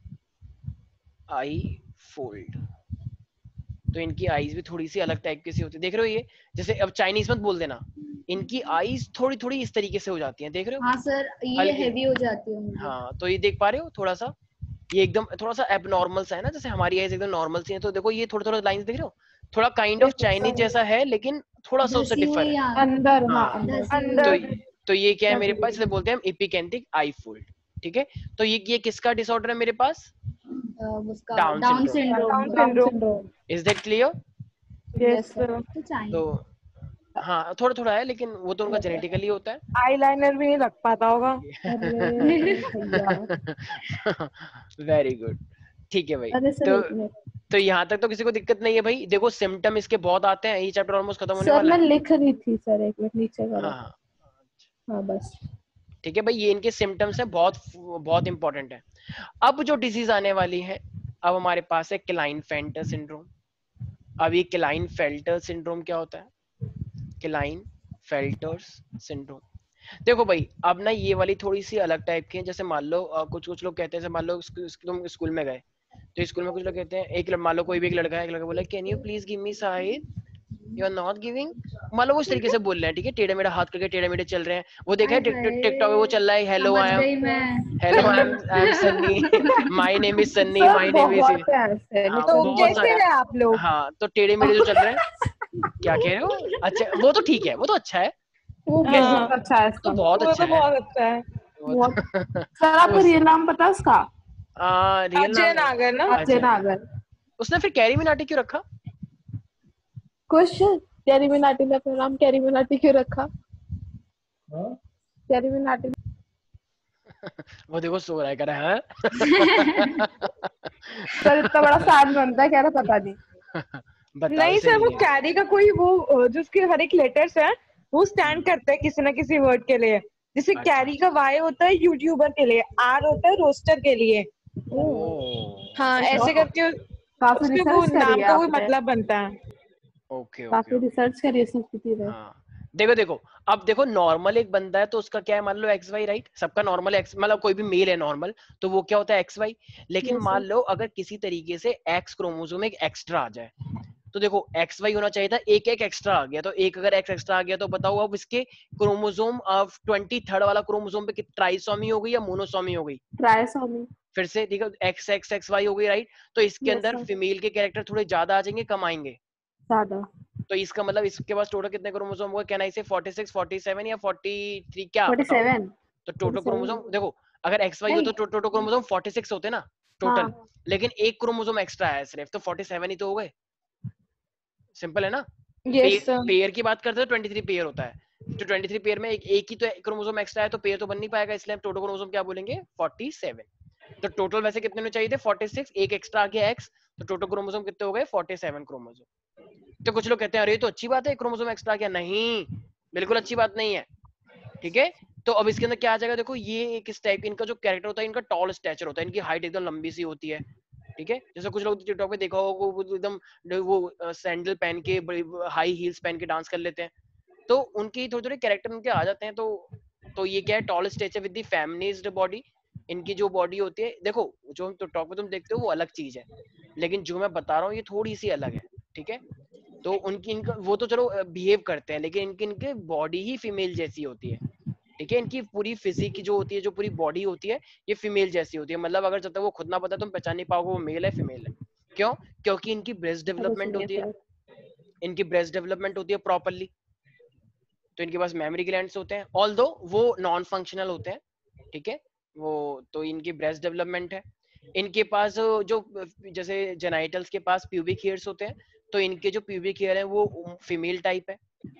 आई फोल्ड, तो इनकी आईज भी थोड़ी सी अलग टाइप की सी होती है, देख रहे हो? ये जैसे अब चाइनीज मत बोल देना, इनकी आईज थोड़ी थोड़ी इस तरीके से हो जाती हैं, देख रहे हो? हाँ सर ये हल्की। हेवी हो जाती है उनकी। हाँ, तो ये देख पा रहे हो थोड़ा सा, ये एकदम थोड़ा सा एबनॉर्मल सा है ना, जैसे हमारी आईज एकदम नॉर्मल सी है, तो देखो ये थोड़ा थोड़ा लाइंस देख रहे हो, थोड़ा काइंड ऑफ चाइनीज जैसा है, लेकिन थोड़ा सा उससे धसी डिफर हुई है। यहाँ अंदर। हाँ हाँ, अंदर। धसी हुई। अंदर। तो ये क्या है मेरे पास? इसे बोलते हैं हम एपिकेंथिक आई फोल्ड। ठीक है, तो ये किसका डिसऑर्डर है मेरे पास? उसका down down syndrome. Down syndrome. Syndrome. Is that clear? Yes sir. तो चाहिए। तो हाँ थोड़ा थोड़ा है, लेकिन वो तो उनका जेनेटिकली होता है। आईलाइनर भी नहीं लग पाता होगा। अरे भैया। वेरी गुड, ठीक है भाई। अरे सर तो एक मिनट। तो यहाँ तक तो किसी को दिक्कत नहीं है भाई? देखो सिम्टम इसके बहुत आते हैं, ये चैप्टर ऑलमोस्ट खत्म होने सर वाला मैं है। लिख रही थी सर, एक मिनट नीचे करो। हाँ हाँ, हाँ बस। ठीक है भाई, ये इनके सिम्टम्स हैं, बहुत बहुत इंपॉर्टेंट है। अब जो डिजीज आने वाली है, अब हमारे पास है क्लाइनफेल्टर सिंड्रोम। अब ये क्लाइनफेल्टर सिंड्रोम क्या होता है? क्लाइनफेल्टर्स सिंड्रोम, देखो भाई अब ना ये वाली थोड़ी सी अलग टाइप की है। जैसे मान लो कुछ कुछ लोग कहते हैं, मान लो तुम स्कूल में गए, तो स्कूल में कुछ लोग कहते हैं, मान लो कोई भी एक लड़का है, एक लड़का बोला can you please give me Sahid, you are not giving. मान लो वो इस तरीके से बोल रहे हैं, ठीक है, टेढ़े मेढ़ा हाथ करके टेढ़े मेढ़े चल रहे हैं। वो देखा है टिकटॉक पे वो चल रहा है, हेलो समझ आई गई एम, मैं। Hello I am Sunny, my name is Sunny, sir my name is. बहुत है ऐसे। हाँ तो बहुत कैसे सारे, है आप लोग? हाँ तो टेढ़े मेढ़े जो चल रहे हैं। क्या कह रहे हो? अच्छा वो तो ठीक है, वो तो अच्छा है, वो हाँ, बहुत अच्छा है तो इसका। बहुत वो अच्छा तो है। बहुत अच्छा है। बहुत। सर आपको रियल नाम पता है उसका? रियल अजय नाम नागर ना? अजय नागर। उसने फिर कैरी मिनाटी क्यों रखा? क्वेश्चन, कैरी मिनाटी ने अपना नाम कैरी मिनाटी क्यों रखा? कैरी मिनाटी। वो देखो सो रहा है, कह रहा है सर इतना बड़ा फैन बनता है, कह रहा पता नहीं। बताओ नहीं सर, वो सही है। कैरी का कोई वो जो उसके हर एक लेटर्स है वो स्टैंड करता है किसी ना किसी वर्ड के लिए। जैसे अच्छा। कैरी का वाई होता है यूट्यूबर के लिए, आर होता है रोस्टर के लिए। ओह, हाँ ऐसे करके काफी उसके वो रिसर्च करी नाम है का कोई आपने। मतलब बनता है। ओके काफी ओके। रिसर्च करी है सुकृति ने। हाँ देखो देखो, अब देखो नॉर्मल एक बंदा है तो उसका क्या है, मान लो एक्स वाई, राइट? सबका नॉर्मल एक्स, मतलब कोई भी मेल है नॉर्मल, तो वो क्या होता है? X Y. लेकिन Yes, मान sir. लो अगर किसी तरीके से एक्स क्रोमोसोम एक एक्स्ट्रा आ जाए, तो देखो एक्स वाई होना चाहिए था, एक एक एक्स्ट्रा आ गया, तो एक अगर एक्स एक्स्ट्रा आ गया तो बताओ अब इसके क्रोमोसोम ऑफ 23rd वाला क्रोमोसोम पे ट्राइसोमी हो गई या मोनोसोमी हो गई? ट्राइसोमी। फिर से देखो, एक्स एक्स एक्स वाई हो गई, राइट? तो इसके Yes, अंदर sir. फीमेल के कैरेक्टर थोड़े ज्यादा आ जाएंगे, कम आएंगे? ज्यादा। तो इसका मतलब इसके पास टोटल कितने क्रोमोसोम होंगे? कैन आई से 46, 47 या 43, क्या बताओ? 47। तो टोटल क्रोमोसोम देखो, अगर एक्स वाई होता तो टोटल क्रोमोसोम 46 होते ना टोटल, हाँ। लेकिन एक क्रोमोसोम एक्स्ट्रा है सिर्फ, तो 47 ही तो हो गए। सिंपल है ना? Yes sir. पेयर की बात करते हैं तो 23 पेयर होता है, तो 23 पेयर में एक ही तो क्रोमोसोम एक्स्ट्रा है, तो पेयर तो बन नहीं पाएगा, इसलिए हम टोटल क्रोमोसोम क्या बोलेंगे? 47। तो टोटल वैसे कितने होने चाहिए थे? 46, एक एक्स्ट्रा आ गया एक्स, तो टोटल क्रोमोसोम कितने हो गए? 47 क्रोमोसोम। तो कुछ लोग कहते हैं अरे तो अच्छी बात है, क्रोमोसोम एक्स्ट्रा आ गया। नहीं, बिल्कुल अच्छी बात नहीं है, ठीक है? तो अब इसके अंदर क्या आ जाएगा? देखो ये एक इस टाइप, इनका जो कैरेक्टर होता है, इनका टॉल स्टैचर होता है, इनकी हाइट एकदम लंबी सी होती है, ठीक है? जैसे कुछ लोग टिकटॉक पे देखा होगा, वो एकदम वो सैंडल पहन के, हाई हील्स पहन के डांस कर लेते हैं, तो उनकी थोड़े थोड़े कैरेक्टर उनके आ जाते हैं। तो ये क्या है? Tall stature with the feminised body. इनकी जो बॉडी होती है, देखो जो टिकटॉक पे तुम देखते हो वो अलग चीज है, लेकिन जो मैं बता रहा हूँ ये थोड़ी सी अलग है, ठीक है? तो उनकी इनका वो तो चलो बिहेव करते हैं, लेकिन इनकी बॉडी ही फीमेल जैसी होती है, ठीक है? इनकी पूरी फिजिक जो होती है, जो पूरी बॉडी होती है, ये फीमेल जैसी होती है। मतलब अगर जब तक वो खुद ना बताए तुम पहचान नहीं पाओगे वो मेल है फीमेल है, क्यों? क्योंकि इनकी ब्रेस्ट डेवलपमेंट होती है, इनकी ब्रेस्ट डेवलपमेंट होती है प्रॉपरली, तो इनके पास मेमोरी ग्लैंड्स होते हैं, ऑल्दो वो नॉन फंक्शनल होते हैं, ठीक है, वो तो इनकी ब्रेस्ट डेवलपमेंट है। इनके पास जो जैसे जेनाइटल्स के पास प्यूबिक हेयर्स होते हैं, तो इनके जो प्यूबिक हेयर है वो फीमेल टाइप है,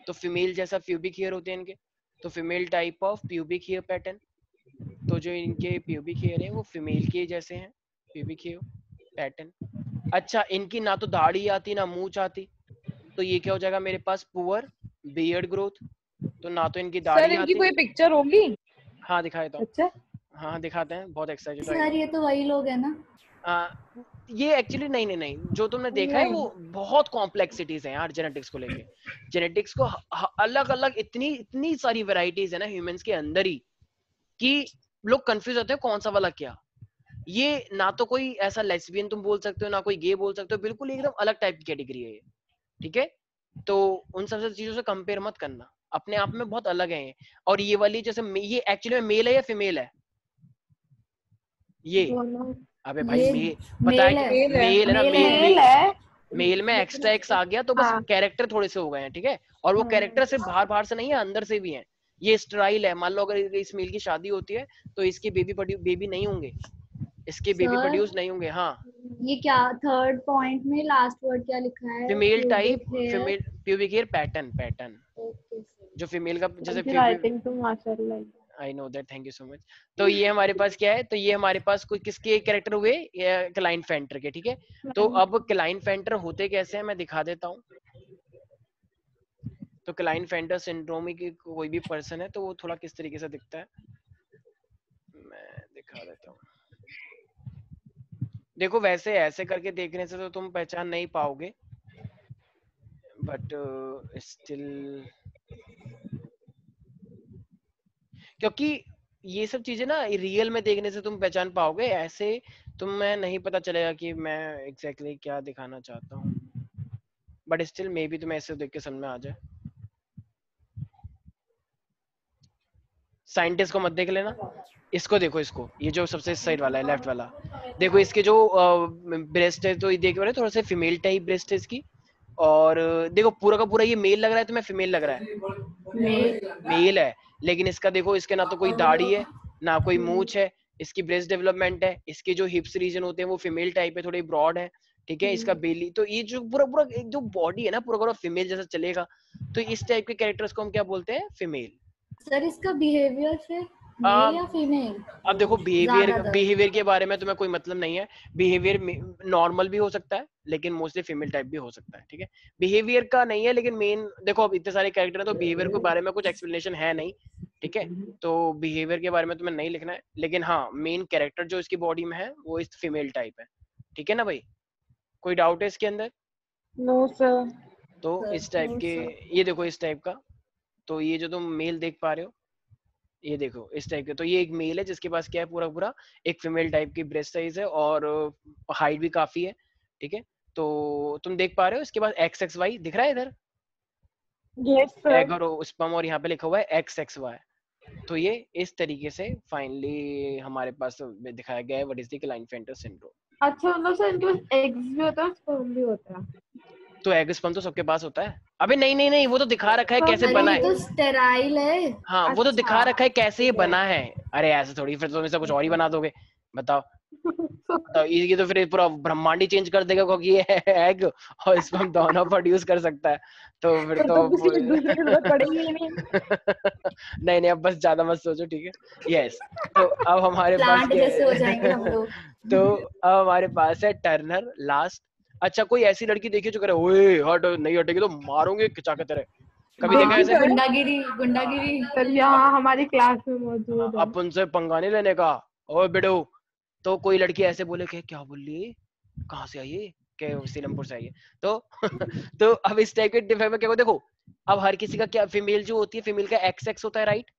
तो फीमेल जैसा प्यूबिक हेयर होते हैं इनके, तो female type of pubic hair pattern, तो जो इनके प्यूबिक हेयर है वो फीमेल के जैसे हैं, प्यूबिक हेयर पैटर्न। अच्छा, इनकी ना तो दाढ़ी आती ना मूंछ आती, तो ये क्या हो जाएगा मेरे पास, पुअर बियर्ड ग्रोथ, तो ना तो इनकी सर दाढ़ी इनकी आती। कोई पिक्चर होगी? हाँ दिखाए तो, अच्छा हाँ दिखाते हैं, बहुत एक्साइटेड सर ये तो वही लोग है ना? ये एक्चुअली नहीं नहीं नहीं, जो तुमने देखा है वो बहुत कॉम्प्लेक्सिटीज हैं यार जेनेटिक्स को लेके। जेनेटिक्स को अलग अलग इतनी इतनी सारी वैरायटीज है ना ह्यूमंस के अंदर ही, कि लोग कंफ्यूज होते हैं कौन सा वाला क्या। ये ना तो कोई ऐसा लेस्बियन तुम बोल सकते हो, ना कोई गे बोल सकते हो, बिल्कुल एकदम अलग टाइप की कैटेगरी है ये, ठीक है। तो उन सब चीजों से कंपेयर मत करना, अपने आप में बहुत अलग है ये। और ये वाली जैसे ये एक्चुअली में मेल है या फीमेल है ये? दोनों अबे भाई ये पता है मेल कि है, मेल है ना, मेल है। मेल में एक्स्ट्रा एक्स आ गया तो बस हाँ कैरेक्टर थोड़े से हो गए हैं, ठीक है। और वो कैरेक्टर सिर्फ बाहर बाहर से नहीं है, अंदर से भी है। ये स्टाइल है, मान लो अगर इस मेल की शादी होती है तो इसके बेबी नहीं होंगे, इसके बेबी सर प्रोड्यूस नहीं होंगे। हाँ, ये क्या थर्ड पॉइंट में लास्ट वर्ड क्या लिखा है? Female type, Pubic hair. Female pubic hair pattern, okay sir. जो फीमेल का जैसे उनकी राइटिंग तो माशाल्लाह है। I know that, thank you so much. तो ये हमारे पास क्या है, तो ये हमारे पास कोई किसके कैरेक्टर हुए, क्लाइन फेंटर के, ठीक है। तो अब क्लाइन फेंटर होते कैसे हैं मैं दिखा देता हूँ। तो क्लाइन फेंटर सिंड्रोम की कोई भी पर्सन है तो वो थोड़ा किस तरीके से दिखता है, मैं दिखा देता हूँ। देखो वैसे ऐसे करके देखने से तो तुम पहचान नहीं पाओगे, बट स्टिल, क्योंकि ये सब चीजें ना रियल में देखने से तुम पहचान पाओगे, ऐसे तुम्हें नहीं पता चलेगा कि मैं एग्जैक्टली क्या दिखाना चाहता हूँ, बट स्टिल मे बी तुम्हें ऐसे देख के समझ में आ जाए। साइंटिस्ट को मत देख लेना, इसको देखो, इसको ये जो सबसे साइड वाला है, लेफ्ट वाला, देखो इसके जो ब्रेस्ट है, तो ये देख रहे हो थोड़ा सा फीमेल टाइप ब्रेस्ट है इसकी, और देखो पूरा का पूरा ये मेल लग रहा है, तुम्हें फीमेल लग रहा है, मेल है, लेकिन इसका देखो, इसके ना तो कोई दाढ़ी है ना कोई मूंछ है, इसकी ब्रेस्ट डेवलपमेंट है, इसके जो हिप्स रीजन होते हैं वो फीमेल टाइप है, थोड़ी ब्रॉड है, ठीक है। इसका बेली, तो ये जो पूरा पूरा एक जो बॉडी है ना पूरा पूरा फीमेल जैसा चलेगा, तो इस टाइप के कैरेक्टर्स को हम क्या बोलते हैं, फीमेल। सर इसका बिहेवियर फिर मेल या फीमेल? अब देखो बिहेवियर के बारे में तुम्हें कोई मतलब नहीं है, बिहेवियर नॉर्मल भी हो सकता है लेकिन मोस्टली फीमेल टाइप भी हो सकता है, ठीक है। बिहेवियर का नहीं है, लेकिन मेन देखो अब इतने सारे कैरेक्टर हैं तो बिहेवियर के बारे में कुछ एक्सप्लेनेशन है नहीं, ठीक है। तो बिहेवियर के बारे में तुम्हें नहीं लिखना है, लेकिन हाँ मेन कैरेक्टर जो इसकी बॉडी में है वो इस फीमेल टाइप है, ठीक है ना भाई। कोई डाउट है इसके अंदर? No sir. तो इस टाइप के, ये देखो इस टाइप का, तो ये जो तुम मेल देख पा रहे हो, ये देखो इस टाइप के, तो ये एक मेल है जिसके पास क्या है, पूरा पूरा एक फीमेल टाइप की ब्रेस्ट साइज है और हाइट भी काफी है, ठीक है। तो तुम देख पा रहे हो इसके पास XXY दिख रहा है इधर, यस एग सर। और स्पर्म, और यहाँ पे लिखा हुआ है XXY। तो ये इस तरीके से फाइनली हमारे पास दिखाया गया है व्हाट इज द क्लाइनफेंटर सिंड्रोम। अच्छा मतलब सर इनके पास एग्स भी होता है, स्पर्म भी होता है? तो एग स्पर्म तो सबके पास होता है। अबे नहीं नहीं नहीं, वो तो दिखा रखा है कैसे बना ये है। तो स्टेराइल है। हाँ वो तो दिखा रखा है कैसे ये बना है। अरे ऐसे थोड़ी, फिर तुम इसे कुछ और ही बना दोगे, बताओ। तो ये तो फिर पूरा ब्रह्मांड ही चेंज कर देगा, क्योंकि ये एग और स्पर्म दोनों प्रोड्यूस कर सकता है, तो फिर तो किसी दूसरे की जरूरत पड़ेगी ही नहीं। नहीं नहीं, अब बस ज्यादा मत सोचो, ठीक है। यस, तो अब हमारे पास प्लांट जैसे हो जाएंगे हम लोग। तो अब हमारे पास है टर्नर लास्ट। अच्छा, कोई ऐसी लड़की देखी जो करे ओए हट, नहीं हटेगी तो मारूंगे खिंचा के तेरे, कभी देखा ऐसे? गुंडागिरी गुंडागिरी। सर यहाँ हमारी क्लास में मौजूद है। अपन से पंगा नहीं लेने का, ओए बेटो। तो कोई लड़की ऐसे बोले कि क्या बोल रही है, कहाँ से आई है, क्या सीलमपुर से आई है, तो तो अब इस टाइप के डिफेक्ट में क्या हो, देखो अब हर किसी का क्या, फीमेल जो होती है फीमेल का XX होता है, राइट।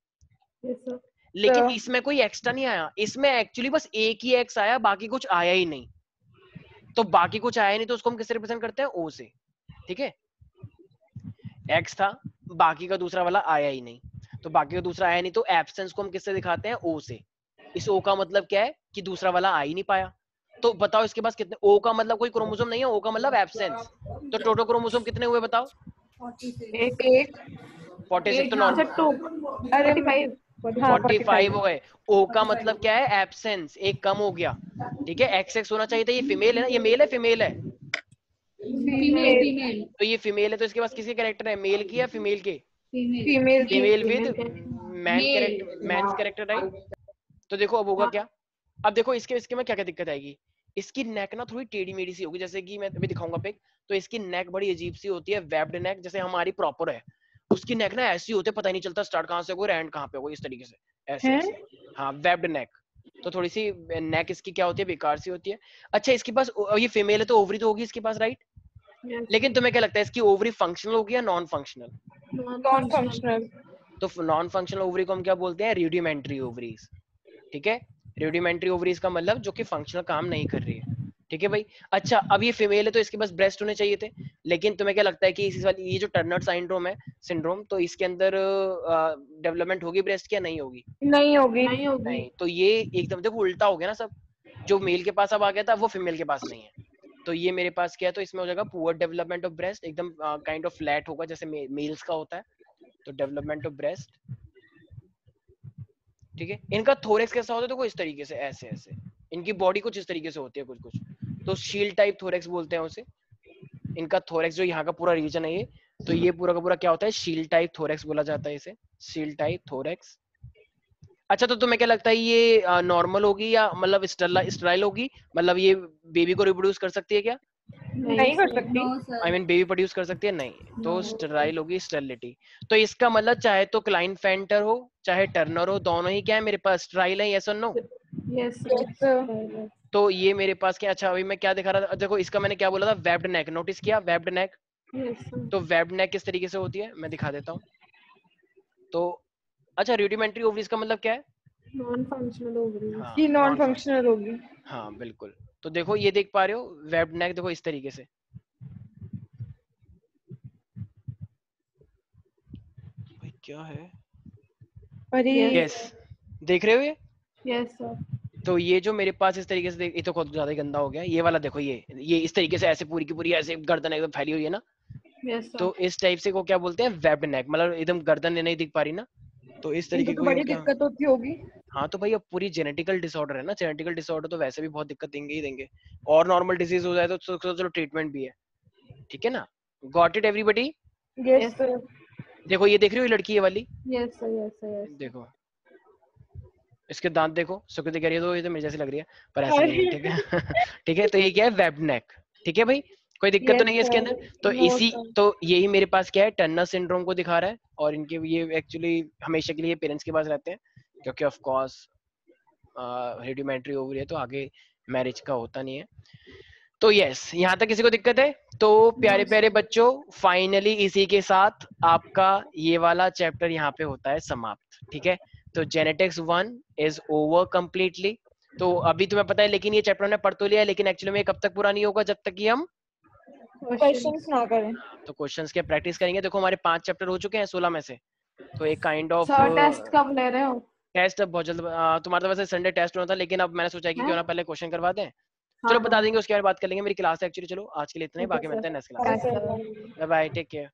Yes sir. लेकिन इसमें कोई एक्स्ट्रा नहीं आया, इसमें एक्चुअली बस एक ही X आया, बाकी कुछ आया ही नहीं। तो बाकी कुछ आया नहीं तो उसको हम किससे रिप्रेजेंट करते हैं, O से, ठीक है। X था, बाकी का दूसरा वाला आया ही नहीं, तो बाकी का दूसरा आया नहीं, तो एब्सेंस को हम किससे दिखाते हैं, O से। इस O का मतलब क्या है कि दूसरा वाला आ ही नहीं पाया, तो बताओ इसके पास कितने, ओ का मतलब कोई क्रोमोसोम नहीं है, ओ का मतलब एब्सेंस। तो टोटल क्रोमोसोम कितने हुए बताओ? एक 46 तो अच्छा नॉर्मल 2 अरे 45 हाँ 45 हो गए। ओ का मतलब क्या है? एब्सेंस, एक कम हो गया। ठीक है, XX होना चाहिए था, ये फीमेल है ना, ये मेल है फीमेल है? फीमेल तो ये फीमेल है, तो इसके पास किसके कैरेक्टर है, मेल की या फीमेल के? फीमेल की फीमेल विद के man character, men's character, right? तो देखो अब होगा क्या, अब देखो इसके इसके में क्या क्या दिक्कत आएगी। इसकी नेक ना थोड़ी टेढ़ी मेढ़ी सी होगी, जैसे कि मैं अभी दिखाऊंगा पिक। तो इसकी नेक बड़ी अजीब सी होती है, वेब्ड नेक, जैसे हमारी प्रॉपर है। उसकी नेक ना ऐसी होती है, पता ही नहीं चलता स्टार्ट कहाँ से हो एंड कहाँ पे हो, इस तरीके से, ऐसे हैं? ऐसे। हाँ, वेब्ड नेक। तो थोड़ी सी नेक इसकी क्या होती है, बेकार सी होती है। अच्छा, इसके पास ये फीमेल है तो ओवरी तो होगी इसके पास, राइट? लेकिन तुम्हें क्या लगता है, इसकी ओवरी फंक्शनल होगी या नॉन फंक्शनल? Non functional. तो नॉन फंक्शनल ओवरी को हम क्या बोलते हैं, रूडिमेंट्री ओवरीज। ठीक है, रूडिमेंट्री ओवरीज का मतलब जो कि फंक्शनल काम नहीं कर रही है। ठीक है भाई। अच्छा, अब ये फीमेल है तो इसके पास ब्रेस्ट होने चाहिए थे, लेकिन तुम्हें क्या लगता है कि इस वाली ये जो टर्नर सिंड्रोम है, सिंड्रोम, तो इसके अंदर डेवलपमेंट होगी ब्रेस्ट की या नहीं होगी? नहीं होगी। नहीं। तो ये एकदम देखो उल्टा हो गया ना सब, जो मेल के पास अब आ गया था वो फीमेल के पास नहीं है। तो ये मेरे पास क्या है, तो इसमें हो जाएगा पुअर डेवलपमेंट ऑफ ब्रेस्ट, एकदम काइंड ऑफ फ्लैट होगा जैसे मेल्स का होता है। तो डेवलपमेंट ऑफ ब्रेस्ट। ठीक है, इनका थोरेक्स कैसा होता है, देखो इस तरीके से, ऐसे ऐसे। इनकी बॉडी कुछ इस तरीके से होती है, कुछ कुछ। तो शील्ड टाइप थोरेक्स बोलते हैं उसे। इनका थोरेक्स जो यहाँ का पूरा रीजन है ये, तो ये पूरा का पूरा क्या होता है, शील्ड टाइप थोरेक्स बोला जाता है इसे, शील्ड टाइप थोरेक्स। अच्छा, तो तुम्हें क्या लगता है ये नॉर्मल होगी या मतलब स्टराइल होगी, मतलब ये बेबी को रिप्रोड्यूस कर सकती है क्या? नहीं कर सकती। आई मीन बेबी प्रोड्यूस कर सकती है, नहीं। तो स्टेराइल होगी, स्टेरिलिटी। तो इसका मतलब चाहे तो क्लाइनफेंटर हो चाहे टर्नर हो, दोनों ही क्या है मेरे पास, स्टेराइल है, यस और नो? तो ये मेरे पास क्या, अच्छा अभी मैं क्या दिखा रहा था, देखो इसका मैंने क्या बोला था, वेब्ड नेक, नोटिस किया वेब्ड नेक? तो वेब्ड नेक किस तरीके से होती है मैं दिखा देता हूँ। तो अच्छा, रूडिमेंट्री ओवरीज का मतलब क्या है? Non functional ovary. हाँ, ये नॉन non-functional। फंक्शनल होगी। हाँ बिल्कुल। तो देखो ये देख पा रहे हो, वेब्ड नेक देखो इस तरीके से। भाई क्या है, अरे यस, देख रहे हो ये? Yes sir. तो ये जो मेरे पास इस तरीके से ये तो बहुत ज्यादा गंदा हो गया, ये वाला देखो, ये इस तरीके से ऐसे पूरी की पूरी ऐसे गर्दन एकदम फैली हुई है ना। Yes sir. तो इस टाइप से को क्या बोलते हैं, वेब्ड नेक, मतलब एकदम गर्दन नहीं दिख पा रही ना, तो इस तरीके इनको को तो बड़ी क्या। दिक्कत होती होगी। हाँ तो भाई अब पूरी जेनेटिकल डिसऑर्डर है ना, जेनेटिकल डिसऑर्डर तो वैसे भी बहुत दिक्कत देंगे ही देंगे, और नॉर्मल डिजीज हो जाए तो चलो ट्रीटमेंट भी है। ठीक है ना, got it everybody? Yes sir. देखो ये देख रही हो ये लड़की, ये वाली, yes sir. Yes sir. Yes देखो इसके दांत देखो, सुकृति कह रही है तो ये तो मेरे जैसी लग रही है, पर ऐसा नहीं है। ठीक है ठीक है, तो ये क्या है, वेब नेक। ठीक है भाई, कोई दिक्कत तो नहीं है इसके अंदर। तो इसी, तो यही मेरे पास क्या है, टर्नर सिंड्रोम को दिखा रहा है, और इनके ये एक्चुअली हमेशा के लिए पेरेंट्स के पास रहते हैं, क्योंकि ऑफ कोर्स हेडिमेंट्री ओवरी है तो आगे मैरिज का होता नहीं है। तो यस, यहाँ तक किसी को दिक्कत है? तो प्यारे प्यारे बच्चों, फाइनली इसी के साथ आपका ये वाला चैप्टर यहाँ पे होता है समाप्त। ठीक है, तो जेनेटिक्स 1 इज ओवर कंप्लीटली। तो अभी तुम्हें पता है, लेकिन ये चैप्टर हमने पढ़ तो लिया है, लेकिन एक्चुअली में कब तक पूरा नहीं होगा, जब तक कि हम क्वेश्चंस ना करें। तो क्वेश्चंस के प्रैक्टिस करेंगे। देखो हमारे 5 चैप्टर हो चुके हैं 16 में से, तो एक काइंड ऑफ सर टेस्ट कब ले रहे हो? टेस्ट अब बहुत जल्द तुम्हारा तो वैसे संडे टेस्ट होना था, लेकिन अब मैंने सोचा कि क्यों ना पहले क्वेश्चन करवा दें। चलो बता देंगे, उसके बारे में बात कर लेंगे। मेरी क्लास है एक्चुअली, चलो आज के लिए इतना ही, बाकी मिलते हैं next class. Sir bye bye, take care.